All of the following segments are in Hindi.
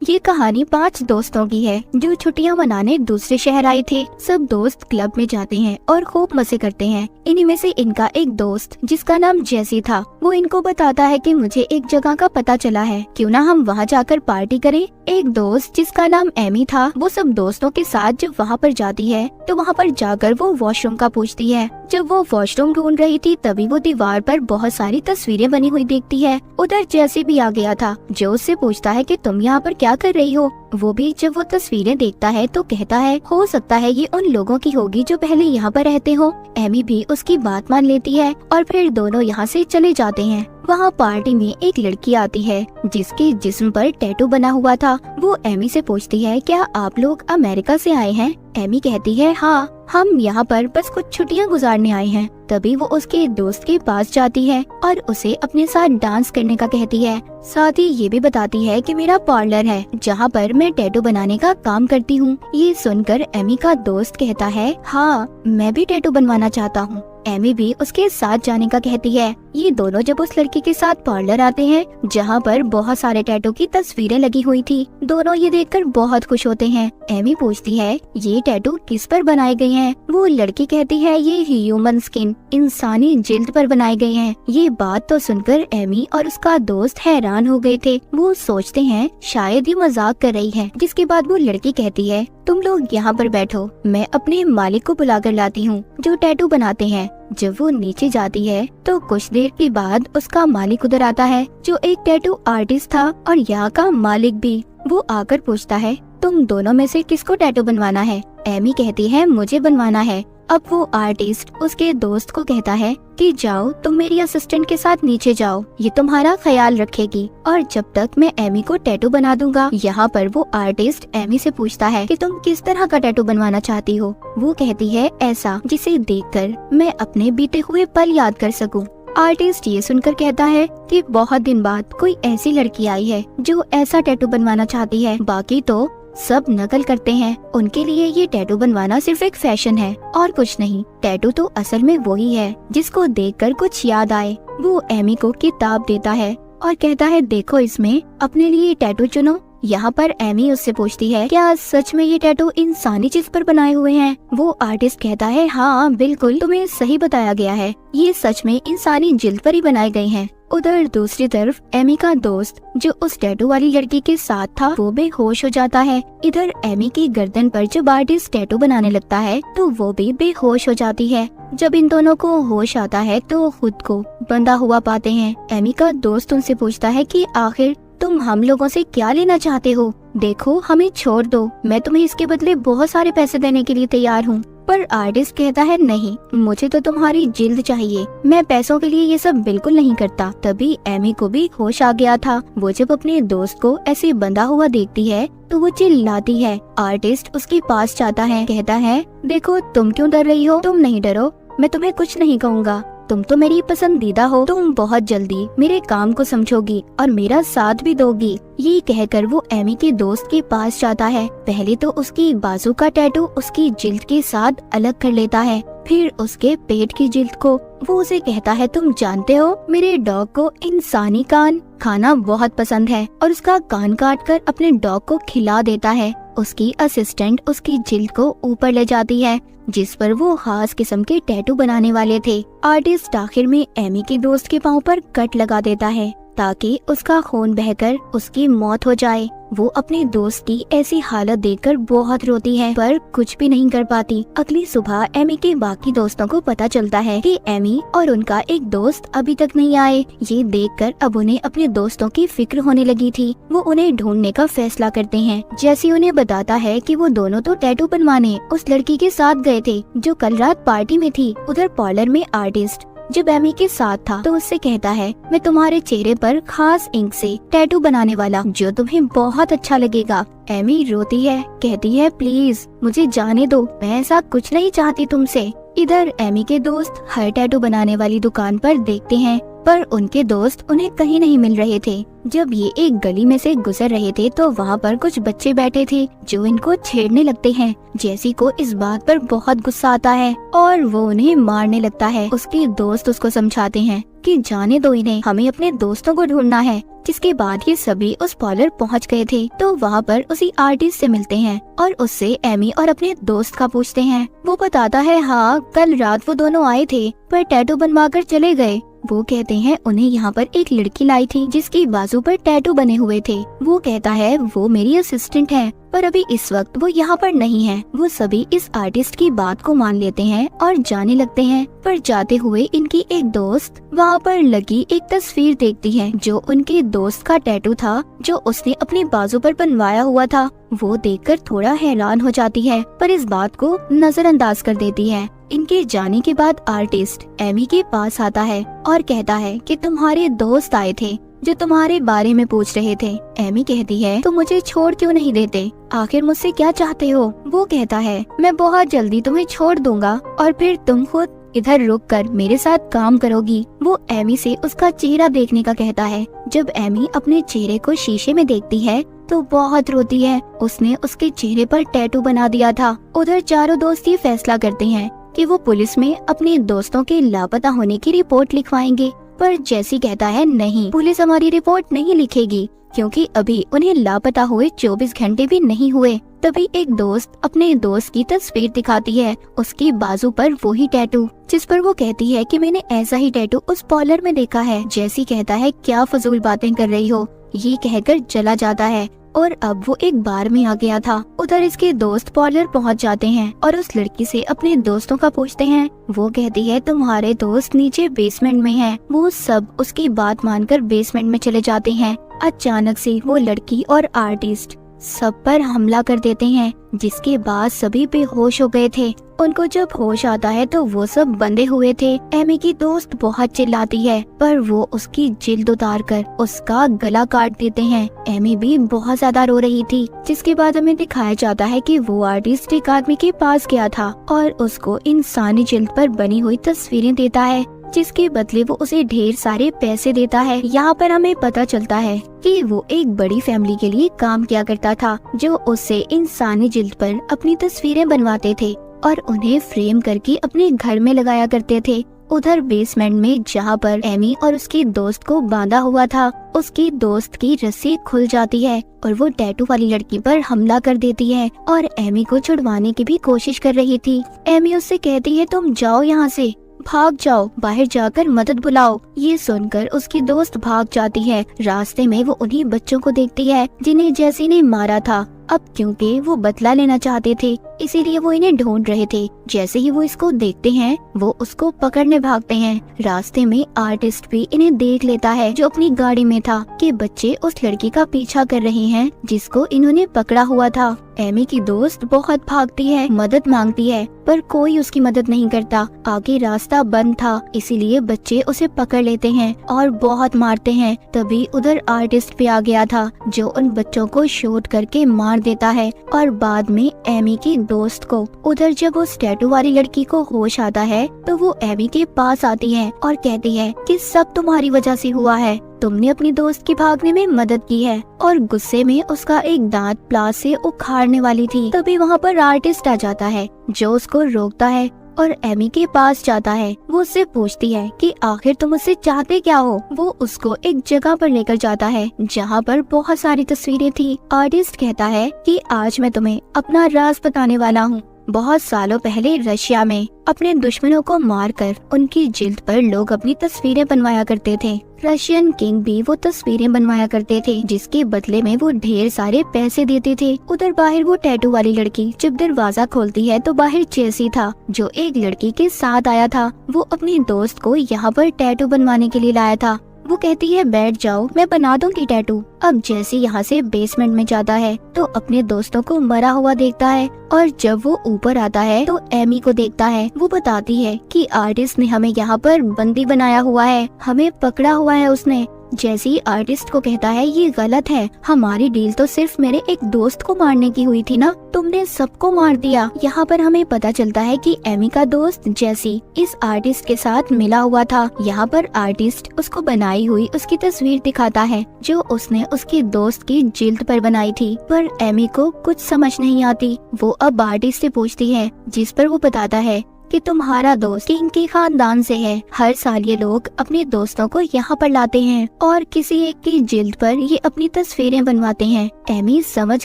ये कहानी 5 दोस्तों की है जो छुट्टियां मनाने दूसरे शहर आए थे। सब दोस्त क्लब में जाते हैं और खूब मजे करते हैं। इन्हीं में से इनका एक दोस्त जिसका नाम जैसी था, वो इनको बताता है कि मुझे एक जगह का पता चला है, क्यों ना हम वहाँ जाकर पार्टी करें। एक दोस्त जिसका नाम एमी था, वो सब दोस्तों के साथ जब वहाँ पर जाती है तो वहाँ पर जाकर वो वॉशरूम का पूछती है। जब वो वॉशरूम ढूंढ रही थी तभी वो दीवार पर बहुत सारी तस्वीरें बनी हुई देखती है। उधर जैसी भी आ गया था, जो उससे पूछता है कि तुम यहाँ पर क्या कर रही हो। वो भी जब वो तस्वीरें देखता है तो कहता है हो सकता है ये उन लोगों की होगी जो पहले यहाँ पर रहते हो। एमी भी उसकी बात मान लेती है और फिर दोनों यहाँ से चले जाते हैं। वहाँ पार्टी में एक लड़की आती है जिसके जिस्म पर टैटू बना हुआ था। वो एमी से पूछती है क्या आप लोग अमेरिका से आए हैं। एमी कहती है हाँ, हम यहाँ पर बस कुछ छुट्टियाँ गुजारने आए हैं। तभी वो उसके दोस्त के पास जाती है और उसे अपने साथ डांस करने का कहती है। साथ ही ये भी बताती है कि मेरा पार्लर है जहाँ पर मैं टैटू बनाने का काम करती हूँ। ये सुनकर एमी का दोस्त कहता है हाँ, मैं भी टैटू बनवाना चाहता हूँ। एमी भी उसके साथ जाने का कहती है। ये दोनों जब उस लड़की के साथ पार्लर आते हैं जहाँ पर बहुत सारे टैटू की तस्वीरें लगी हुई थी, दोनों ये देखकर बहुत खुश होते हैं। एमी पूछती है ये टैटू किस पर बनाए गए हैं। वो लड़की कहती है ये ह्यूमन स्किन, इंसानी जिल्द पर बनाए गए हैं। ये बात तो सुनकर एमी और उसका दोस्त हैरान हो गए थे। वो सोचते हैं शायद ये मजाक कर रही है। जिसके बाद वो लड़की कहती है तुम लोग यहाँ पर बैठो, मैं अपने मालिक को बुला कर लाती हूँ जो टैटू बनाते हैं। जब वो नीचे जाती है तो कुछ देर के बाद उसका मालिक उधर आता है जो एक टैटू आर्टिस्ट था और यहाँ का मालिक भी। वो आकर पूछता है तुम दोनों में से किसको टैटू बनवाना है। एमी कहती है मुझे बनवाना है। अब वो आर्टिस्ट उसके दोस्त को कहता है कि जाओ तुम मेरी असिस्टेंट के साथ नीचे जाओ, ये तुम्हारा ख्याल रखेगी और जब तक मैं एमी को टैटू बना दूंगा। यहाँ पर वो आर्टिस्ट एमी से पूछता है कि तुम किस तरह का टैटू बनवाना चाहती हो। वो कहती है ऐसा जिसे देखकर मैं अपने बीते हुए पल याद कर सकूं। आर्टिस्ट ये सुनकर कहता है कि बहुत दिन बाद कोई ऐसी लड़की आई है जो ऐसा टैटू बनवाना चाहती है, बाकी तो सब नकल करते हैं। उनके लिए ये टैटू बनवाना सिर्फ एक फैशन है और कुछ नहीं। टैटू तो असल में वही है जिसको देखकर कुछ याद आए। वो एमी को किताब देता है और कहता है देखो इसमें अपने लिए टैटू चुनो। यहाँ पर एमी उससे पूछती है क्या सच में ये टैटू इंसानी चीज पर बनाए हुए हैं। वो आर्टिस्ट कहता है हाँ बिल्कुल, तुम्हें सही बताया गया है, ये सच में इंसानी जिल्द पर ही बनाए गए हैं। उधर दूसरी तरफ एमी का दोस्त जो उस टैटू वाली लड़की के साथ था वो बेहोश हो जाता है। इधर एमी की गर्दन पर जब आर्टिस्ट टैटू बनाने लगता है तो वो भी बेहोश हो जाती है। जब इन दोनों को होश आता है तो खुद को बंधा हुआ पाते हैं। एमी का दोस्त उनसे पूछता है कि आखिर तुम हम लोगों से क्या लेना चाहते हो। देखो हमें छोड़ दो, मैं तुम्हें इसके बदले बहुत सारे पैसे देने के लिए तैयार हूँ। पर आर्टिस्ट कहता है नहीं, मुझे तो तुम्हारी जिल्द चाहिए, मैं पैसों के लिए ये सब बिल्कुल नहीं करता। तभी एमी को भी होश आ गया था। वो जब अपने दोस्त को ऐसे बंधा हुआ देखती है तो वो चिल्लाती है। आर्टिस्ट उसके पास जाता है, कहता है देखो तुम क्यों डर रही हो, तुम नहीं डरो, मैं तुम्हें कुछ नहीं कहूँगा, तुम तो मेरी पसंदीदा हो, तुम बहुत जल्दी मेरे काम को समझोगी और मेरा साथ भी दोगी। ये कहकर वो एमी के दोस्त के पास जाता है। पहले तो उसकी बाजू का टैटू उसकी जिल्द के साथ अलग कर लेता है, फिर उसके पेट की जिल्द को। वो उसे कहता है तुम जानते हो मेरे डॉग को इंसानी कान खाना बहुत पसंद है और उसका कान काट कर अपने डॉग को खिला देता है। उसकी असिस्टेंट उसकी जिल्द को ऊपर ले जाती है जिस पर वो खास किस्म के टैटू बनाने वाले थे। आर्टिस्ट आखिर में एमी के दोस्त के पाँव पर कट लगा देता है ताकि उसका खून बहकर उसकी मौत हो जाए। वो अपने दोस्त की ऐसी हालत देखकर बहुत रोती है पर कुछ भी नहीं कर पाती। अगली सुबह एमी के बाकी दोस्तों को पता चलता है कि एमी और उनका एक दोस्त अभी तक नहीं आए। ये देखकर अब उन्हें अपने दोस्तों की फिक्र होने लगी थी। वो उन्हें ढूंढने का फैसला करते हैं। जैसी उन्हें बताता है कि वो दोनों तो टैटू बनवाने उस लड़की के साथ गए थे जो कल रात पार्टी में थी। उधर पार्लर में आर्टिस्ट जब एमी के साथ था तो उससे कहता है मैं तुम्हारे चेहरे पर खास इंक से टैटू बनाने वाला जो तुम्हें बहुत अच्छा लगेगा। एमी रोती है, कहती है प्लीज मुझे जाने दो, मैं ऐसा कुछ नहीं चाहती तुमसे। इधर एमी के दोस्त हर टैटू बनाने वाली दुकान पर देखते हैं पर उनके दोस्त उन्हें कहीं नहीं मिल रहे थे। जब ये एक गली में से गुजर रहे थे तो वहाँ पर कुछ बच्चे बैठे थे जो इनको छेड़ने लगते हैं। जेसी को इस बात पर बहुत गुस्सा आता है और वो उन्हें मारने लगता है। उसके दोस्त उसको समझाते हैं कि जाने दो इन्हें, हमें अपने दोस्तों को ढूंढना है। जिसके बाद ये सभी उस पार्लर पहुंच गए थे तो वहाँ पर उसी आर्टिस्ट से मिलते हैं और उससे एमी और अपने दोस्त का पूछते हैं। वो बताता है हाँ, कल रात वो दोनों आए थे पर टैटू बनवा कर चले गए। वो कहते हैं उन्हें यहाँ पर एक लड़की लाई थी जिसकी बाजू पर टैटू बने हुए थे। वो कहता है वो मेरी असिस्टेंट है पर अभी इस वक्त वो यहाँ पर नहीं है। वो सभी इस आर्टिस्ट की बात को मान लेते हैं और जाने लगते हैं। पर जाते हुए इनकी एक दोस्त वहाँ पर लगी एक तस्वीर देखती है जो उनके दोस्त का टैटू था जो उसने अपनी बाजू पर बनवाया हुआ था। वो देखकर थोड़ा हैरान हो जाती है पर इस बात को नजरअंदाज कर देती है। इनके जाने के बाद आर्टिस्ट एमी के पास आता है और कहता है कि तुम्हारे दोस्त आए थे जो तुम्हारे बारे में पूछ रहे थे। एमी कहती है तो मुझे छोड़ क्यों नहीं देते, आखिर मुझसे क्या चाहते हो। वो कहता है मैं बहुत जल्दी तुम्हें छोड़ दूंगा और फिर तुम खुद इधर रुक कर मेरे साथ काम करोगी। वो एमी से उसका चेहरा देखने का कहता है। जब एमी अपने चेहरे को शीशे में देखती है तो बहुत रोती है। उसने उसके चेहरे पर टैटू बना दिया था। उधर चारों दोस्त ये फैसला करते हैं कि वो पुलिस में अपने दोस्तों के लापता होने की रिपोर्ट लिखवाएंगे। पर जेसी कहता है नहीं, पुलिस हमारी रिपोर्ट नहीं लिखेगी क्योंकि अभी उन्हें लापता हुए 24 घंटे भी नहीं हुए। तभी एक दोस्त अपने दोस्त की तस्वीर दिखाती है, उसकी बाजू पर वही टैटू जिस पर वो कहती है कि मैंने ऐसा ही टैटू उस पार्लर में देखा है। जेसी कहता है क्या फजूल बातें कर रही हो, ये कहकर चला जाता है और अब वो एक बार में आ गया था। उधर इसके दोस्त पार्लर पहुंच जाते हैं और उस लड़की से अपने दोस्तों का पूछते हैं। वो कहती है तुम्हारे दोस्त नीचे बेसमेंट में हैं। वो सब उसकी बात मानकर बेसमेंट में चले जाते हैं। अचानक से वो लड़की और आर्टिस्ट सब पर हमला कर देते हैं जिसके बाद सभी बेहोश हो गए थे। उनको जब होश आता है तो वो सब बंधे हुए थे। एमी की दोस्त बहुत चिल्लाती है पर वो उसकी जिल्द उतार कर उसका गला काट देते हैं। एमी भी बहुत ज्यादा रो रही थी जिसके बाद हमें दिखाया जाता है कि वो आर्टिस्ट एक आदमी के पास गया था और उसको इंसानी जिल्द पर बनी हुई तस्वीरें देता है जिसके बदले वो उसे ढेर सारे पैसे देता है। यहाँ पर हमें पता चलता है कि वो एक बड़ी फैमिली के लिए काम किया करता था जो उससे इंसानी जिल्द पर अपनी तस्वीरें बनवाते थे और उन्हें फ्रेम करके अपने घर में लगाया करते थे। उधर बेसमेंट में जहाँ पर एमी और उसके दोस्त को बांधा हुआ था, उसकी दोस्त की रस्सी खुल जाती है और वो टैटू वाली लड़की पर हमला कर देती है और एमी को छुड़वाने की भी कोशिश कर रही थी। एमी उससे कहती है तुम जाओ यहाँ से, भाग जाओ, बाहर जाकर मदद बुलाओ। ये सुनकर उसकी दोस्त भाग जाती है। रास्ते में वो उन्हीं बच्चों को देखती है जिन्हें जेसी ने मारा था। अब क्योंकि वो बदला लेना चाहते थे इसीलिए वो इन्हें ढूंढ रहे थे। जैसे ही वो इसको देखते हैं वो उसको पकड़ने भागते हैं। रास्ते में आर्टिस्ट भी इन्हें देख लेता है जो अपनी गाड़ी में था कि बच्चे उस लड़की का पीछा कर रहे हैं जिसको इन्होंने पकड़ा हुआ था। एमी की दोस्त बहुत भागती है, मदद मांगती है पर कोई उसकी मदद नहीं करता। आगे रास्ता बंद था इसीलिए बच्चे उसे पकड़ लेते हैं और बहुत मारते हैं। तभी उधर आर्टिस्ट भी आ गया था जो उन बच्चों को शूट करके मार देता है और बाद में एमी की दोस्त को। उधर जब उस टैटू वाली लड़की को होश आता है तो वो एमी के पास आती है और कहती है कि सब तुम्हारी वजह से हुआ है, तुमने अपनी दोस्त की भागने में मदद की है। और गुस्से में उसका एक दांत प्लास से उखाड़ने वाली थी। तभी वहाँ पर आर्टिस्ट आ जाता है जो उसको रोकता है और एमी के पास जाता है। वो उससे पूछती है कि आखिर तुम उससे चाहते क्या हो। वो उसको एक जगह पर लेकर जाता है जहाँ पर बहुत सारी तस्वीरें थी। आर्टिस्ट कहता है कि आज मैं तुम्हें अपना राज बताने वाला हूँ। बहुत सालों पहले रशिया में अपने दुश्मनों को मारकर उनकी जिल्द पर लोग अपनी तस्वीरें बनवाया करते थे। रशियन किंग भी वो तस्वीरें बनवाया करते थे जिसके बदले में वो ढेर सारे पैसे देते थे। उधर बाहर वो टैटू वाली लड़की जब दरवाजा खोलती है तो बाहर जेसी था जो एक लड़की के साथ आया था। वो अपनी दोस्त को यहाँ पर टैटू बनवाने के लिए लाया था। वो कहती है बैठ जाओ, मैं बना दूंगी टैटू। अब जैसे यहाँ से बेसमेंट में जाता है तो अपने दोस्तों को मरा हुआ देखता है और जब वो ऊपर आता है तो एमी को देखता है। वो बताती है कि आर्टिस्ट ने हमें यहाँ पर बंदी बनाया हुआ है, हमें पकड़ा हुआ है उसने। जैसी आर्टिस्ट को कहता है ये गलत है, हमारी डील तो सिर्फ मेरे एक दोस्त को मारने की हुई थी ना, तुमने सबको मार दिया। यहाँ पर हमें पता चलता है कि एमी का दोस्त जैसी इस आर्टिस्ट के साथ मिला हुआ था। यहाँ पर आर्टिस्ट उसको बनाई हुई उसकी तस्वीर दिखाता है जो उसने उसके दोस्त की जिल्द पर बनाई थी, पर एमी को कुछ समझ नहीं आती। वो अब आर्टिस्ट से पूछती है, जिस पर वो बताता है कि तुम्हारा दोस्त किंग के खानदान से है। हर साल ये लोग अपने दोस्तों को यहाँ पर लाते हैं और किसी एक की जिल्द पर ये अपनी तस्वीरें बनवाते हैं। एमी समझ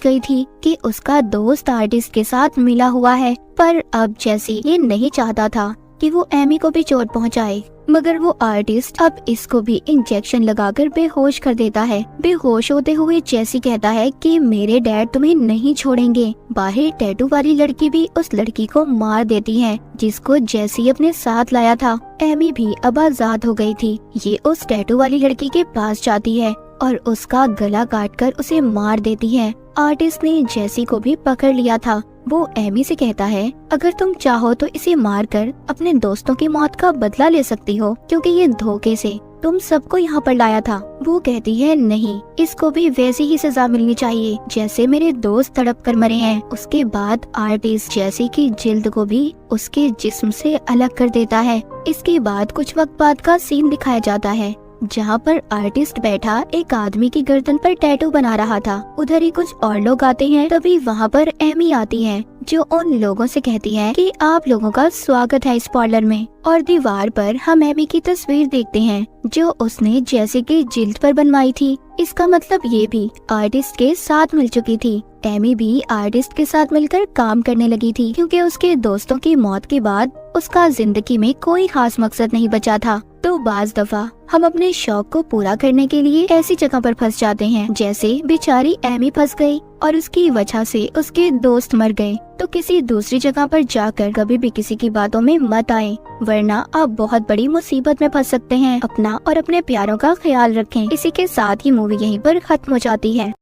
गई थी कि उसका दोस्त आर्टिस्ट के साथ मिला हुआ है, पर अब जैसी ये नहीं चाहता था कि वो एमी को भी चोट पहुंचाए, मगर वो आर्टिस्ट अब इसको भी इंजेक्शन लगाकर बेहोश कर देता है। बेहोश होते हुए जैसी कहता है कि मेरे डैड तुम्हें नहीं छोड़ेंगे। बाहर टैटू वाली लड़की भी उस लड़की को मार देती है जिसको जैसी अपने साथ लाया था। एमी भी अब आजाद हो गई थी। ये उस टैटू वाली लड़की के पास जाती है और उसका गला काटकर उसे मार देती है। आर्टिस्ट ने जैसी को भी पकड़ लिया था। वो एमी से कहता है, अगर तुम चाहो तो इसे मारकर अपने दोस्तों की मौत का बदला ले सकती हो, क्योंकि ये धोखे से तुम सबको यहाँ पर लाया था। वो कहती है नहीं, इसको भी वैसी ही सजा मिलनी चाहिए जैसे मेरे दोस्त तड़प कर मरे हैं। उसके बाद आर्टिस्ट जैसी की जिल्द को भी उसके जिस्म से अलग कर देता है। इसके बाद कुछ वक्त बाद का सीन दिखाया जाता है जहाँ पर आर्टिस्ट बैठा एक आदमी की गर्दन पर टैटू बना रहा था। उधर ही कुछ और लोग आते हैं। तभी वहाँ पर एमी आती है जो उन लोगों से कहती है कि आप लोगों का स्वागत है इस पार्लर में। और दीवार पर हम एमी की तस्वीर देखते हैं जो उसने जैसे की जिल्द पर बनवाई थी। इसका मतलब ये भी आर्टिस्ट के साथ मिल चुकी थी। एमी भी आर्टिस्ट के साथ मिलकर काम करने लगी थी, क्योंकि उसके दोस्तों की मौत के बाद उसका जिंदगी में कोई खास मकसद नहीं बचा था। तो बाज दफा हम अपने शौक को पूरा करने के लिए ऐसी जगह पर फंस जाते हैं जैसे बेचारी एमी फंस गई और उसकी वजह से उसके दोस्त मर गए। तो किसी दूसरी जगह पर जाकर कभी भी किसी की बातों में मत आए, वरना आप बहुत बड़ी मुसीबत में फंस सकते हैं। अपना और अपने प्यारों का ख्याल रखें। इसी के साथ ही मूवी यहीं पर खत्म हो जाती है।